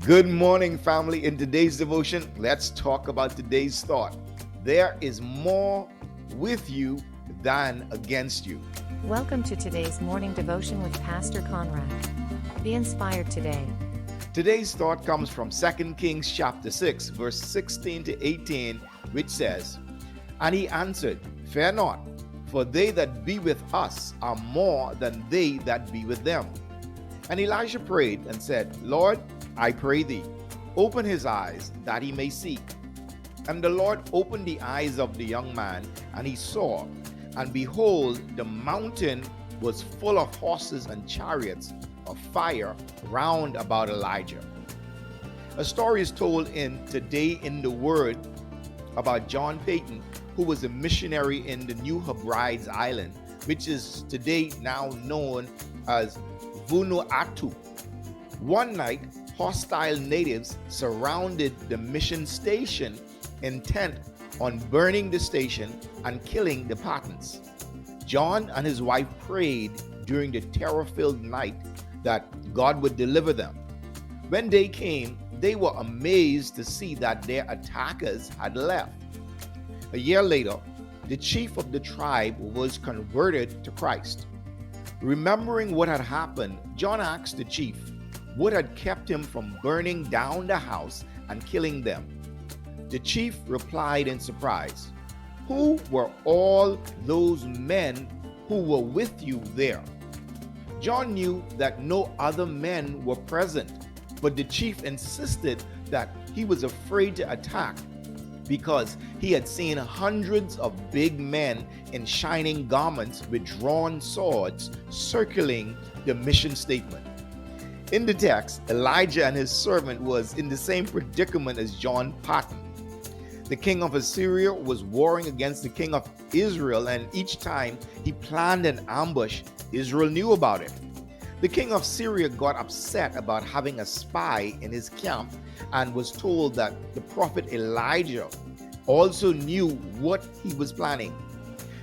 Good morning, family. In today's devotion, let's talk about today's thought. There is more with you than against you. Welcome to today's morning devotion with Pastor Conrad. Be inspired today. Today's thought comes from 2 Kings chapter 6, verse 16 to 18, which says, "And he answered, Fear not, for they that be with us are more than they that be with them. And Elisha prayed and said, Lord, I pray thee, open his eyes that he may see. And the Lord opened the eyes of the young man, and he saw, and behold, the mountain was full of horses and chariots of fire round about Elijah." A story is told in Today in the Word about John Peyton, who was a missionary in the New Hebrides Island, which is today now known as Vanuatu. One night, hostile natives surrounded the mission station, intent on burning the station and killing the Pattons. John and his wife prayed during the terror-filled night that God would deliver them. When day came, they were amazed to see that their attackers had left. A year later, the chief of the tribe was converted to Christ. Remembering what had happened, John asked the chief what had kept him from burning down the house and killing them. The chief replied in surprise, "Who were all those men who were with you there?" John knew that no other men were present, but the chief insisted that he was afraid to attack because he had seen hundreds of big men in shining garments with drawn swords circling the mission statement. In the text, Elijah and his servant was in the same predicament as John Patton. The king of Assyria was warring against the king of Israel, and each time he planned an ambush, Israel knew about it. The king of Syria got upset about having a spy in his camp and was told that the prophet Elijah also knew what he was planning.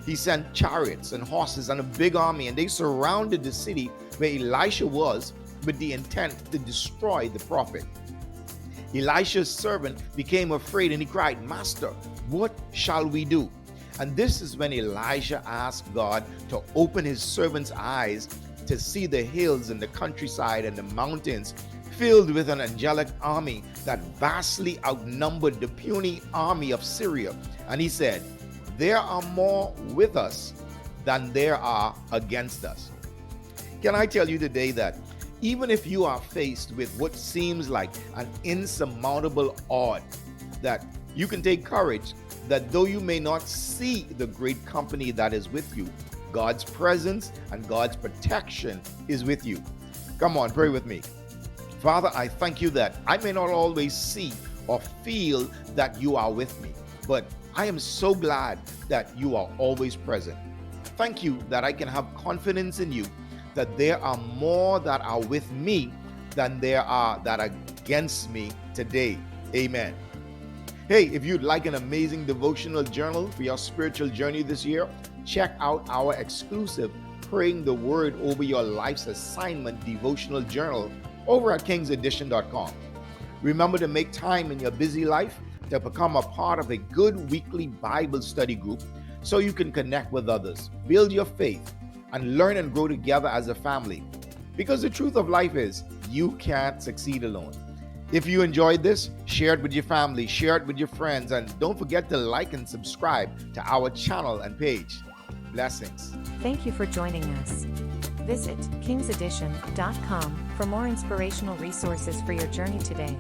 He sent chariots and horses and a big army, and they surrounded the city where Elisha was with the intent to destroy the prophet. Elisha's servant became afraid and he cried, "Master, what shall we do?" And this is when Elisha asked God to open his servant's eyes to see the hills and the countryside and the mountains filled with an angelic army that vastly outnumbered the puny army of Syria. And he said, "There are more with us than there are against us." Can I tell you today that even if you are faced with what seems like an insurmountable odd, that you can take courage, that though you may not see the great company that is with you, God's presence and God's protection is with you. Come on, pray with me. Father, I thank you that I may not always see or feel that you are with me, but I am so glad that you are always present. Thank you that I can have confidence in you, that there are more that are with me than there are that are against me today. Amen. Hey, if you'd like an amazing devotional journal for your spiritual journey this year, check out our exclusive Praying the Word Over Your Life's Assignment devotional journal over at kingsedition.com. Remember to make time in your busy life to become a part of a good weekly Bible study group so you can connect with others, build your faith, and learn and grow together as a family. Because the truth of life is, you can't succeed alone. If you enjoyed this, share it with your family, share it with your friends, and don't forget to like and subscribe to our channel and page. Blessings. Thank you for joining us. Visit kingsedition.com for more inspirational resources for your journey today.